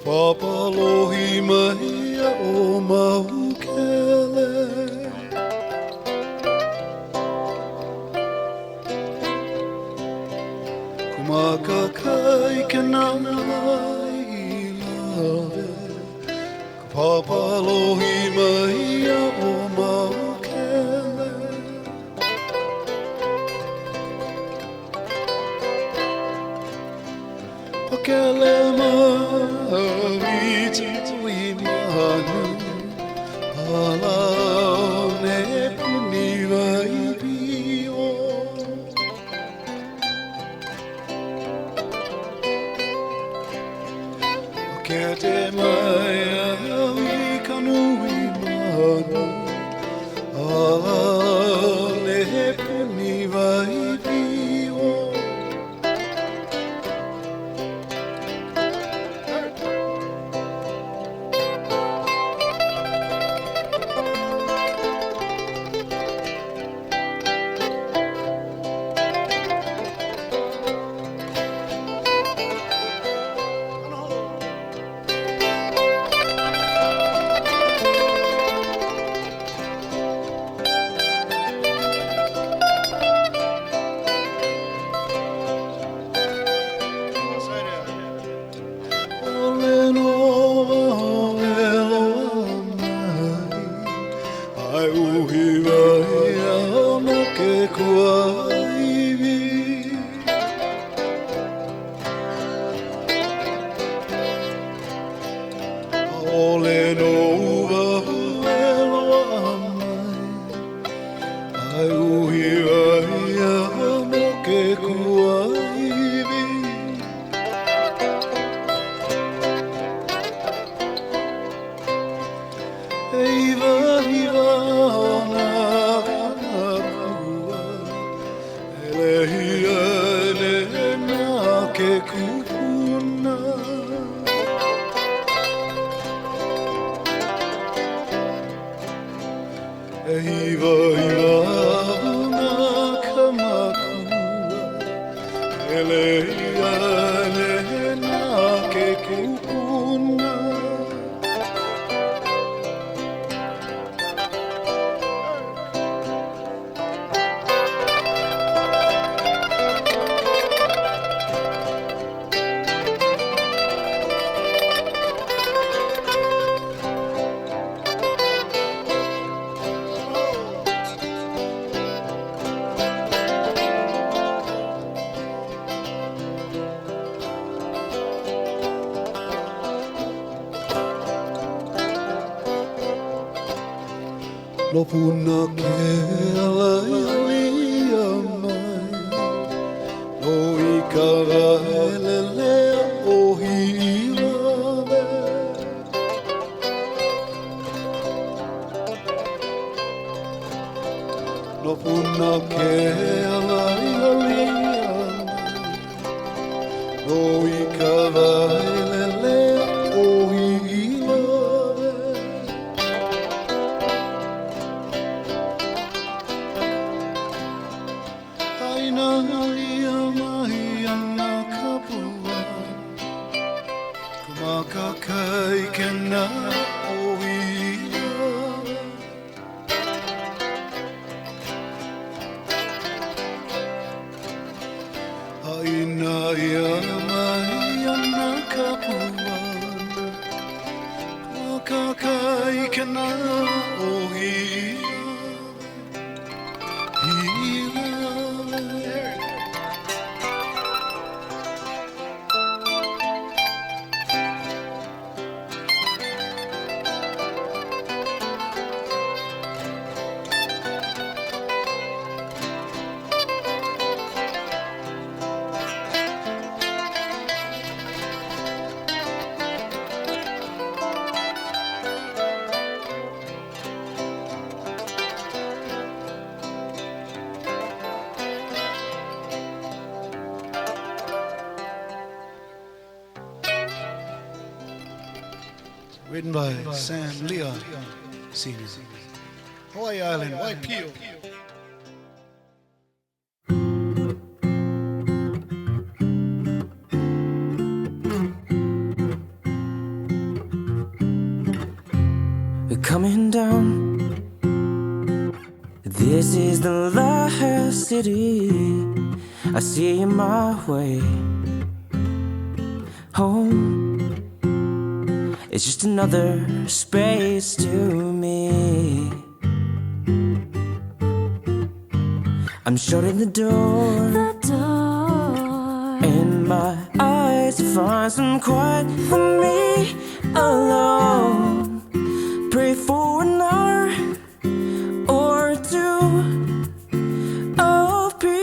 Papalohi mahia o mahukele Kumakakai kanai ilave Papalohi mahia o mahukele Pakele mahamitu imanu Alao ne puniwa ibio Kete maya ikanu imanu Alao ne puniwa ibio Lopuna ke alaialia mai No ikara elele o hiilave Lopuna ke alaialia mai No ikara elele o hiilave Kumakakai kena oia Haina ia mai ana kapua Kumakakai kena oia Written by Sam Leon Sr. Hawaii Island, White Peel. coming down. This is the last city I see in my way. Home is just another space to me. I'm shutting the door, and my eyes find some quiet for me alone. Pray for an hour or two of peace.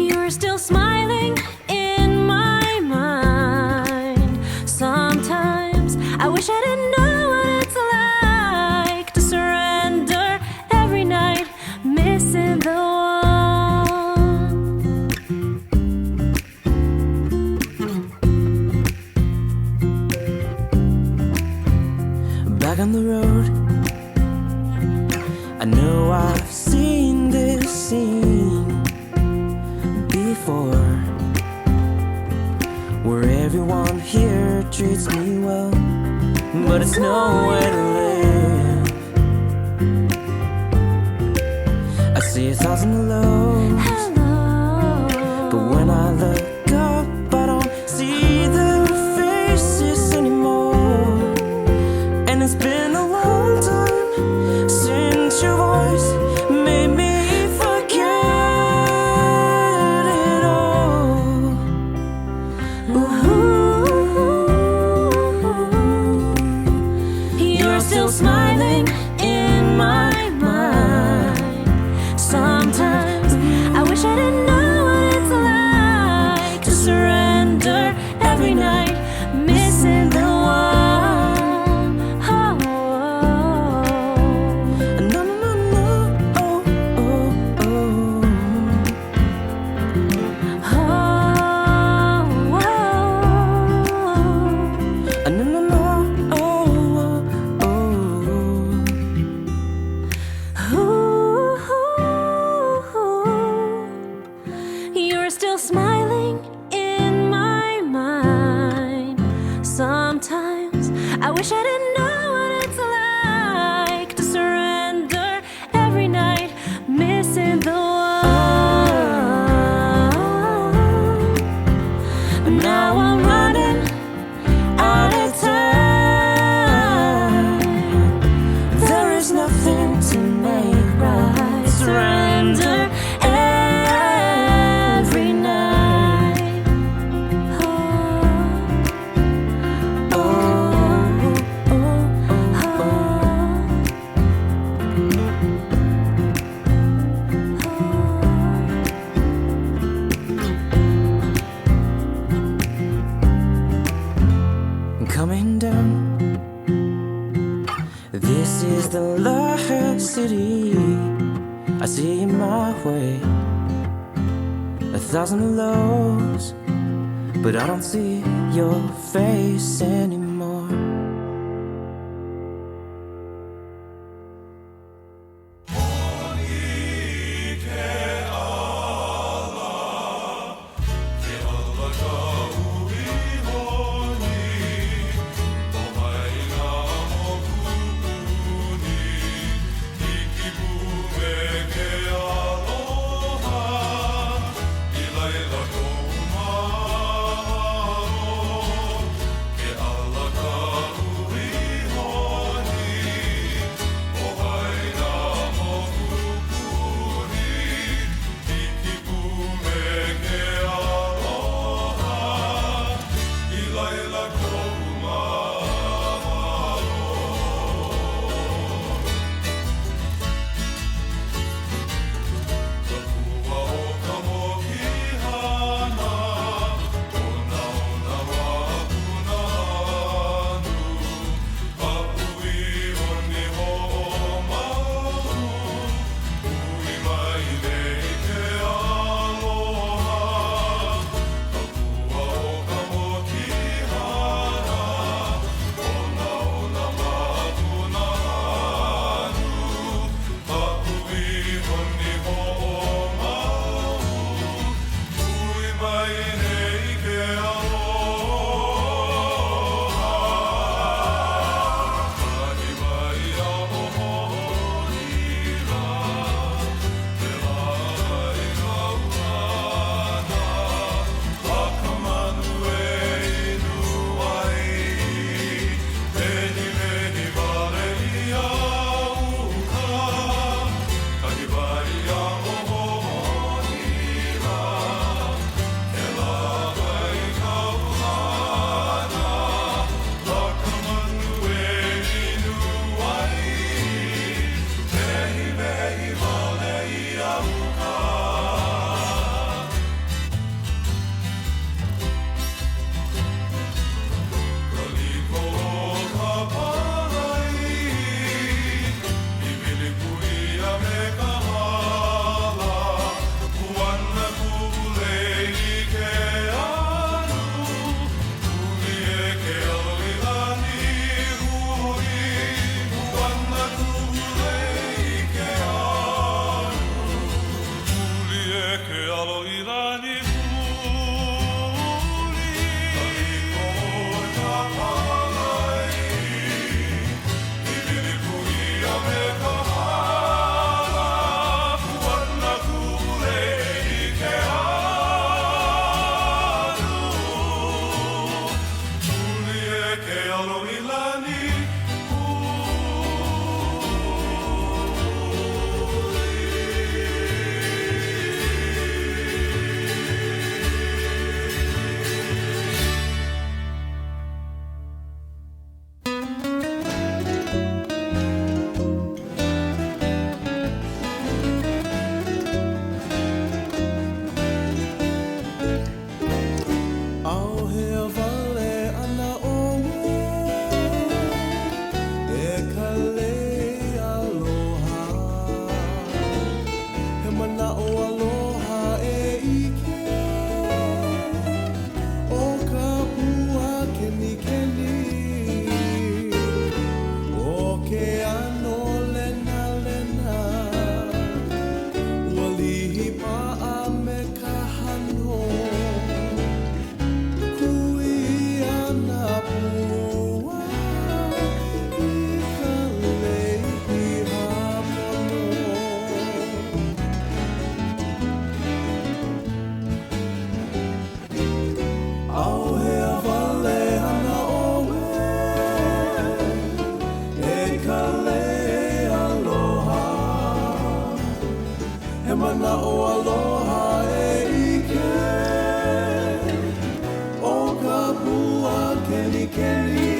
You're still smiling in my mind. Sometimes I wish I didn't know what it's like to surrender every night, missing the one. Back on the road, I know I've seen this scene before, where everyone here treats me well, but it's nowhere to live. I see 1,000 hellos, but when I look up, I don't see their faces anymore. And it's been a long time since your voice made me forget it all. You're still smiling in my mind. Sometimes I wish I didn't know what it's like to surrender every night, missing the one. No, no, no, no, oh, oh, oh. No, no, no, oh, You're still smiling in my mind. Sometimes I wish I didn't know what it's like to surrender every night, missing the one. But now I'm running out of time. there is nothing to make right. Surrender every night. Oh, oh, oh, oh. Coming down. This is the last city I see in my way. 1,000 lows, but I don't see your face anymore. Aloha, mana o aloha e ike o ka pua keni keni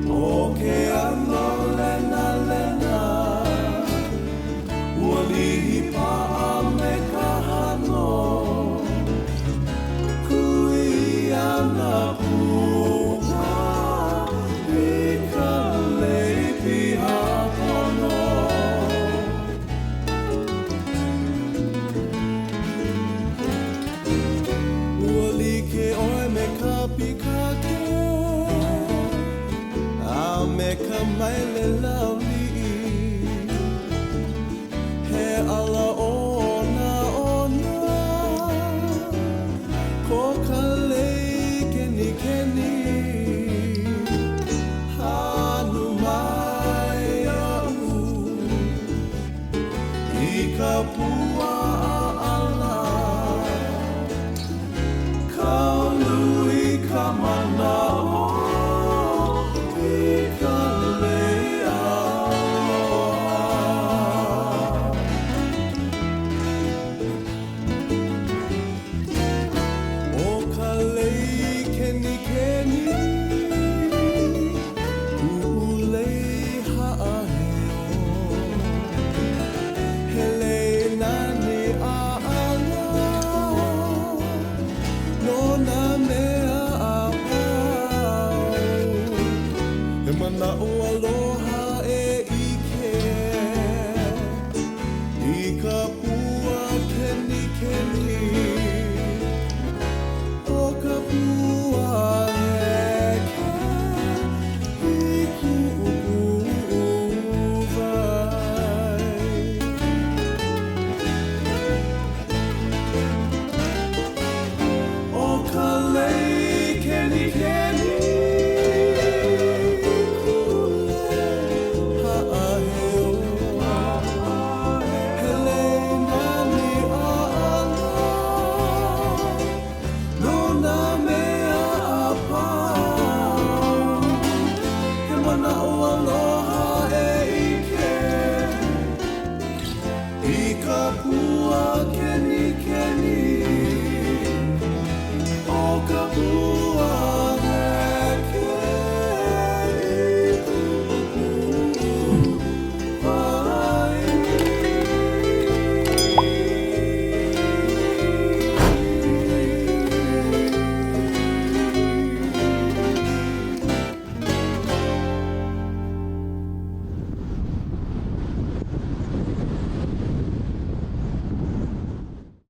o ke ano lena lena ua lihi pa'a me ka hano kui ana pua i Kalei piha pono ua like oe me ka pikake a me ka maile lauli he ala ona ona ko Kalei keni keni hanu mai au i ka pua